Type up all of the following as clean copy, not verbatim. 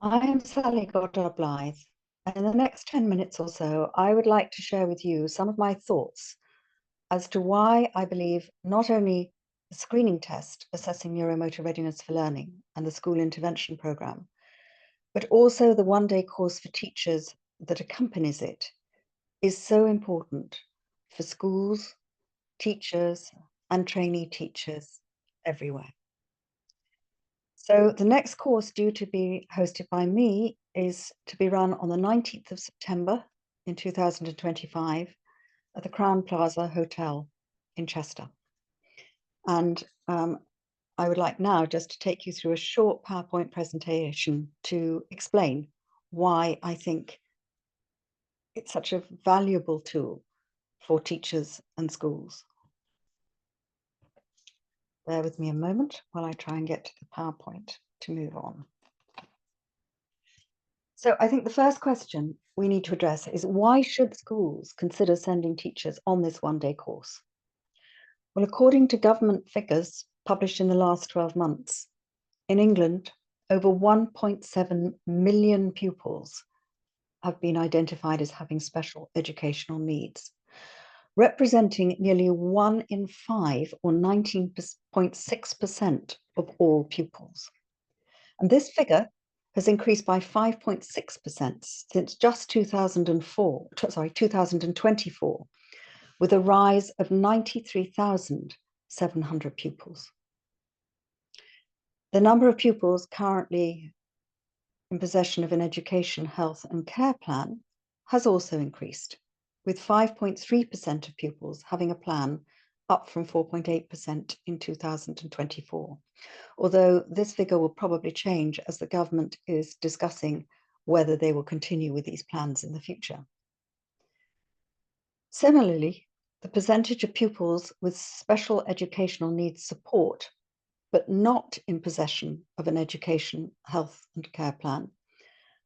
I am Sally Goddard Blythe, and in the next 10 minutes or so, I would like to share with you some of my thoughts as to why I believe not only the screening test assessing neuromotor readiness for learning and the school intervention program, but also the one-day course for teachers that accompanies it is so important for schools, teachers, and trainee teachers everywhere. So the next course due to be hosted by me is to be run on the 19th of September in 2025 at the Crowne Plaza Hotel in Chester. And I would like now just to take you through a short PowerPoint presentation to explain why I think it's such a valuable tool for teachers and schools. Bear with me a moment while I try and get to the PowerPoint to move on. So I think the first question we need to address is, why should schools consider sending teachers on this one-day course? Well, according to government figures published in the last 12 months, in England, over 1.7 million pupils have been identified as having special educational needs, representing nearly 1 in 5 or 19.6% of all pupils. And this figure has increased by 5.6% since just 2024, with a rise of 93,700 pupils. The number of pupils currently in possession of an education, health and care plan has also increased, with 5.3% of pupils having a plan, up from 4.8% in 2024. Although this figure will probably change as the government is discussing whether they will continue with these plans in the future. Similarly, the percentage of pupils with special educational needs support, but not in possession of an education, health and care plan,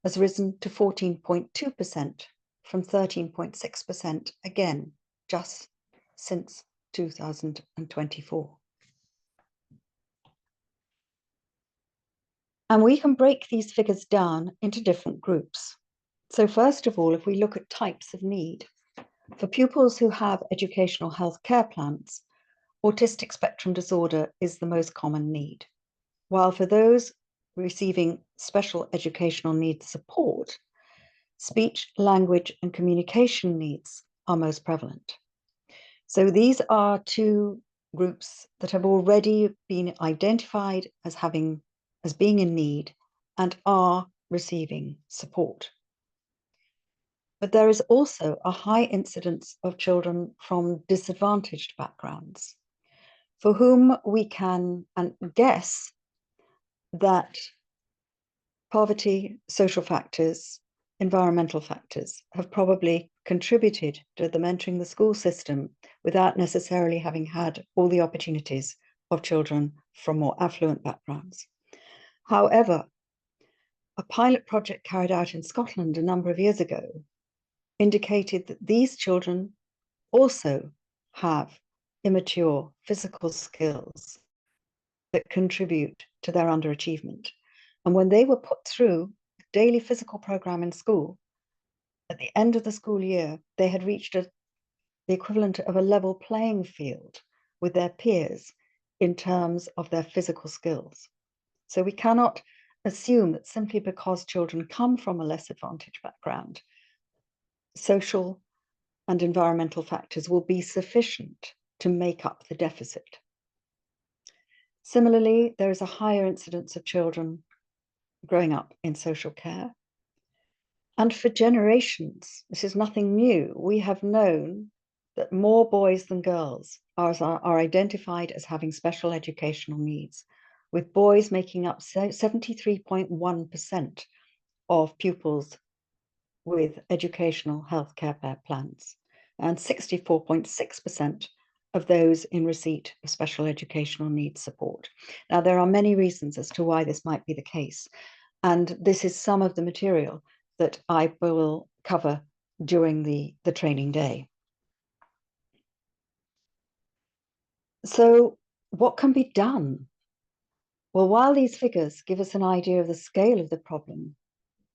has risen to 14.2% from 13.6%, again, just since 2024. And we can break these figures down into different groups. So first of all, if we look at types of need, for pupils who have educational health care plans, autistic spectrum disorder is the most common need, while for those receiving special educational needs support, speech, language, and communication needs are most prevalent. So these are two groups that have already been identified as being in need and are receiving support. But there is also a high incidence of children from disadvantaged backgrounds, for whom we can guess that poverty, social factors, environmental factors have probably contributed to them entering the school system without necessarily having had all the opportunities of children from more affluent backgrounds. However, a pilot project carried out in Scotland a number of years ago indicated that these children also have immature physical skills that contribute to their underachievement. And when they were put through a daily physical program in school, at the end of the school year, they had reached the equivalent of a level playing field with their peers in terms of their physical skills. So we cannot assume that simply because children come from a less advantaged background, social and environmental factors will be sufficient to make up the deficit. Similarly, there is a higher incidence of children growing up in social care. And for generations, this is nothing new. We have known that more boys than girls are identified as having special educational needs, with boys making up 73.1% of pupils with educational health care plans, and 64.6% of those in receipt of special educational needs support. Now, there are many reasons as to why this might be the case, and this is some of the material that I will cover during the training day. So what can be done? Well, while these figures give us an idea of the scale of the problem,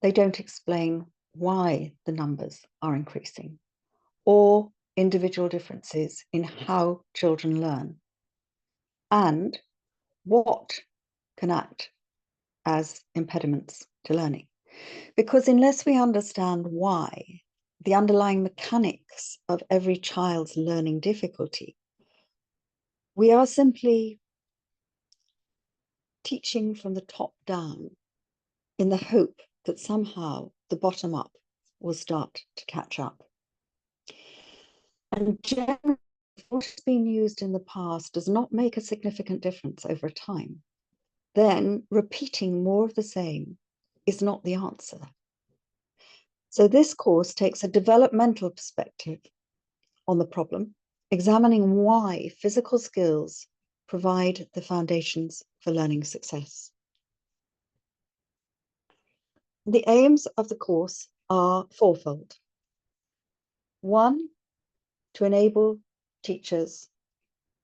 they don't explain why the numbers are increasing or individual differences in how children learn and what can act as impediments to learning. Because unless we understand why, the underlying mechanics of every child's learning difficulty, we are simply teaching from the top down in the hope that somehow the bottom up will start to catch up. And generally, what has been used in the past does not make a significant difference over time. Then repeating more of the same is not the answer. So this course takes a developmental perspective on the problem, examining why physical skills provide the foundations for learning success. The aims of the course are fourfold. One, to enable teachers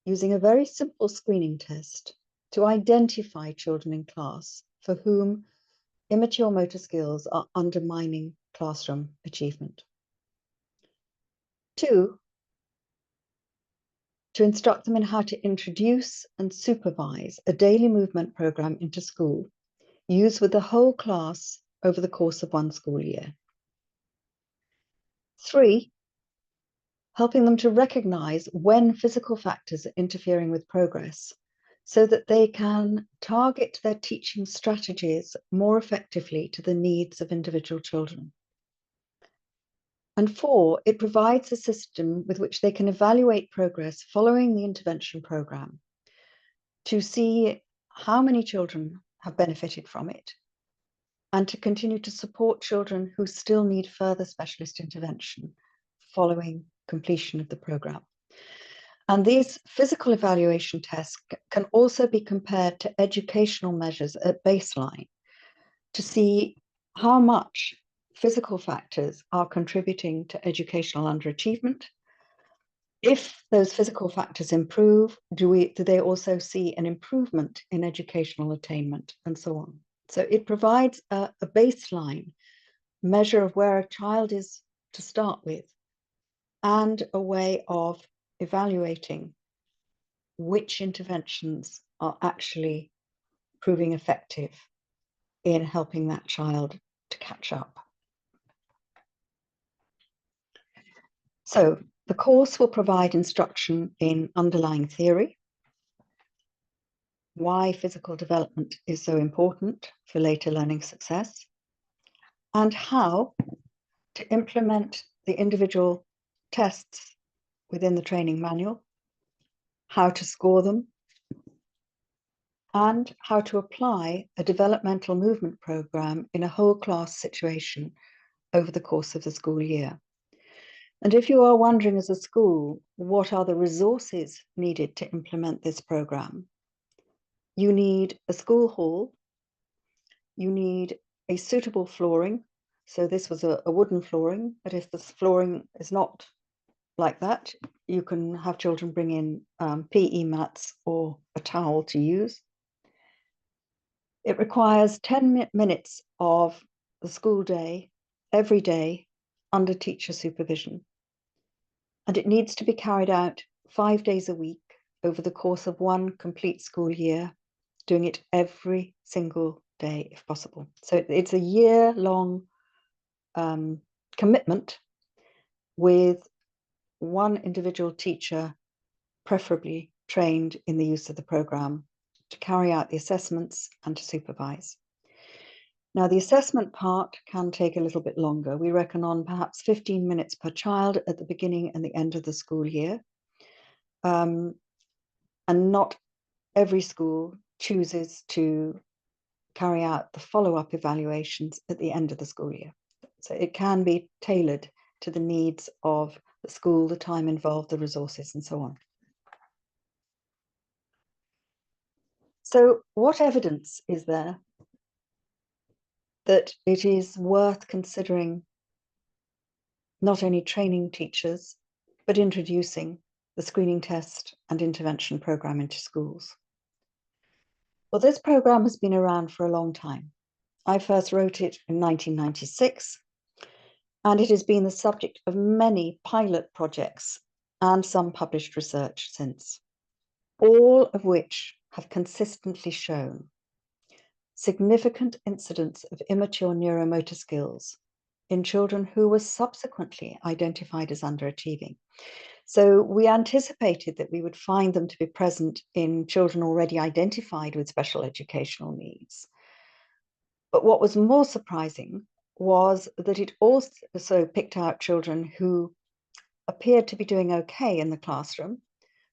using a very simple screening test to identify children in class for whom immature motor skills are undermining classroom achievement. Two, to instruct them in how to introduce and supervise a daily movement program into school, used with the whole class over the course of one school year. Three, helping them to recognize when physical factors are interfering with progress so that they can target their teaching strategies more effectively to the needs of individual children. And four, it provides a system with which they can evaluate progress following the intervention program to see how many children have benefited from it and to continue to support children who still need further specialist intervention following completion of the program. And these physical evaluation tests can also be compared to educational measures at baseline to see how much physical factors are contributing to educational underachievement. If those physical factors improve, do they also see an improvement in educational attainment and so on? So it provides a baseline measure of where a child is to start with and a way of evaluating which interventions are actually proving effective in helping that child to catch up. So the course will provide instruction in underlying theory, why physical development is so important for later learning success, and how to implement the individual tests within the training manual, how to score them, and how to apply a developmental movement program in a whole class situation over the course of the school year. And if you are wondering as a school, what are the resources needed to implement this program? You need a school hall, you need a suitable flooring. So this was a wooden flooring, but if the flooring is not like that, you can have children bring in PE mats or a towel to use. It requires 10 minutes of the school day, every day, under teacher supervision. And it needs to be carried out 5 days a week over the course of one complete school year, doing it every single day if possible. So it's a year-long commitment with one individual teacher, preferably trained in the use of the program, to carry out the assessments and to supervise. Now, the assessment part can take a little bit longer. We reckon on perhaps 15 minutes per child at the beginning and the end of the school year. And not every school chooses to carry out the follow-up evaluations at the end of the school year. So it can be tailored to the needs of the school, the time involved, the resources, and so on. So what evidence is there that it is worth considering not only training teachers, but introducing the screening test and intervention program into schools? Well, this program has been around for a long time. I first wrote it in 1996, and it has been the subject of many pilot projects and some published research since, all of which have consistently shown significant incidence of immature neuromotor skills in children who were subsequently identified as underachieving. So we anticipated that we would find them to be present in children already identified with special educational needs. But what was more surprising was that it also picked out children who appeared to be doing okay in the classroom.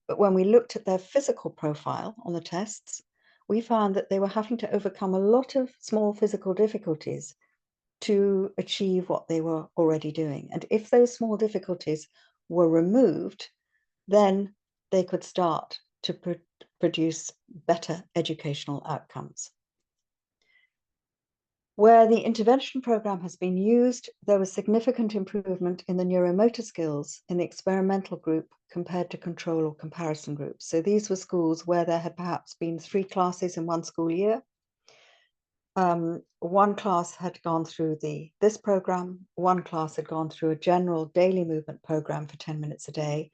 But when we looked at their physical profile on the tests, we found that they were having to overcome a lot of small physical difficulties to achieve what they were already doing. And if those small difficulties were removed, then they could start to produce better educational outcomes. Where the intervention program has been used, there was significant improvement in the neuromotor skills in the experimental group compared to control or comparison groups. So these were schools where there had perhaps been 3 classes in one school year. One class had gone through this program, one class had gone through a general daily movement program for 10 minutes a day,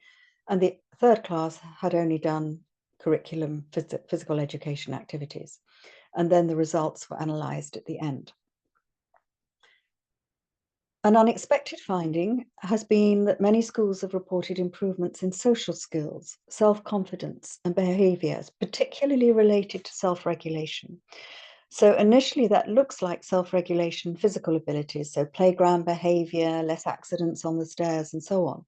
and the third class had only done curriculum physical education activities. And then the results were analysed at the end. An unexpected finding has been that many schools have reported improvements in social skills, self-confidence, and behaviours, particularly related to self-regulation. So initially that looks like self-regulation, physical abilities, so playground behaviour, less accidents on the stairs, and so on.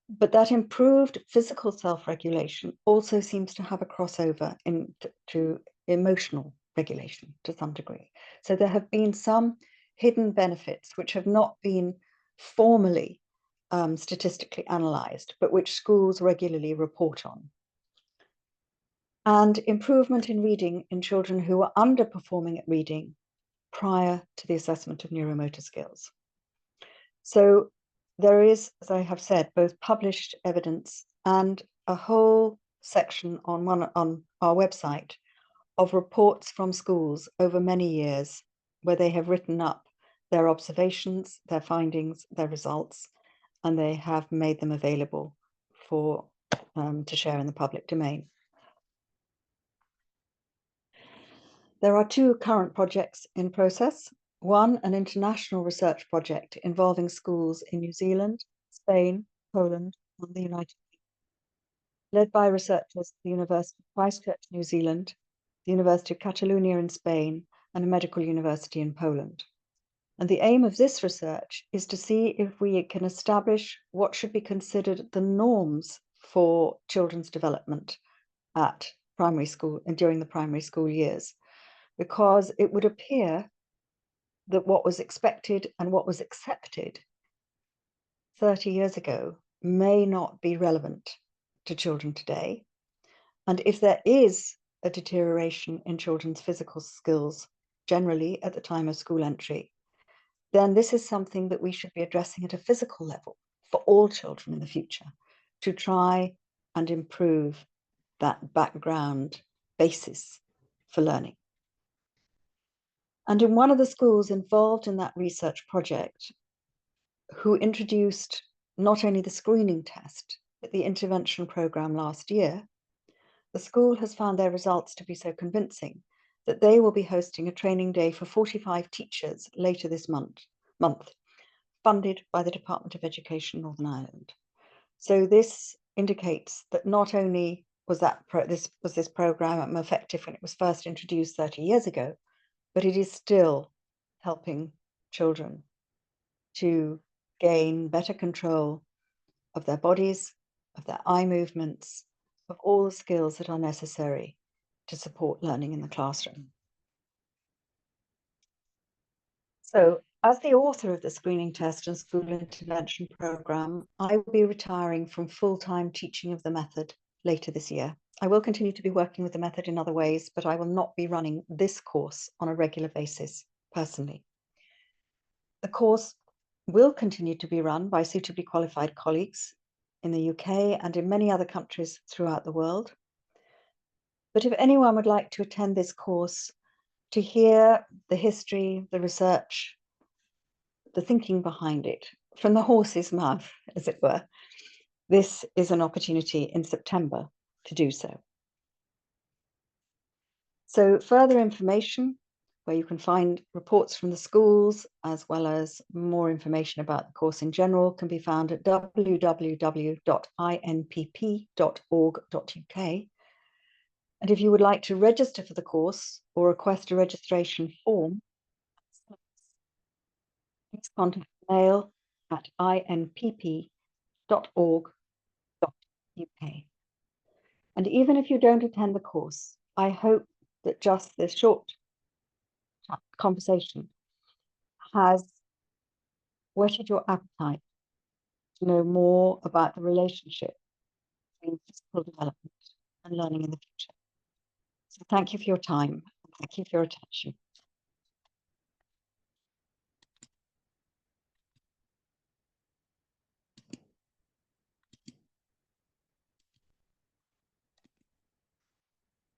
But that improved physical self-regulation also seems to have a crossover into emotional regulation to some degree. So there have been some hidden benefits which have not been formally statistically analysed, but which schools regularly report on. And improvement in reading in children who were underperforming at reading prior to the assessment of neuromotor skills. So there is, as I have said, both published evidence and a whole section on our website of reports from schools over many years where they have written up their observations, their findings, their results, and they have made them available for to share in the public domain. There are 2 current projects in process. One, an international research project involving schools in New Zealand, Spain, Poland, and the United Kingdom, led by researchers at the University of Christchurch, New Zealand, the University of Catalonia in Spain, and a medical university in Poland. And the aim of this research is to see if we can establish what should be considered the norms for children's development at primary school and during the primary school years, because it would appear that what was expected and what was accepted 30 years ago may not be relevant to children today. And if there is a deterioration in children's physical skills generally at the time of school entry, then this is something that we should be addressing at a physical level for all children in the future to try and improve that background basis for learning. And in one of the schools involved in that research project, who introduced not only the screening test, but the intervention program last year, the school has found their results to be so convincing that they will be hosting a training day for 45 teachers later this month, funded by the Department of Education, Northern Ireland. So this indicates that not only was this program effective when it was first introduced 30 years ago, but it is still helping children to gain better control of their bodies, of their eye movements, of all the skills that are necessary to support learning in the classroom. So, as the author of the screening test and school intervention program, I will be retiring from full-time teaching of the method later this year. I will continue to be working with the method in other ways, but I will not be running this course on a regular basis personally. The course will continue to be run by suitably qualified colleagues in the UK and in many other countries throughout the world. But if anyone would like to attend this course to hear the history, the research, the thinking behind it from the horse's mouth, as it were, this is an opportunity in September to do so. So further information, where you can find reports from the schools, as well as more information about the course in general, can be found at www.inpp.org.uk. And if you would like to register for the course or request a registration form, please contact mail at inpp.org.uk. And even if you don't attend the course, I hope that just this short conversation has whetted your appetite to know more about the relationship between physical development and learning in the future. So thank you for your time. And thank you for your attention.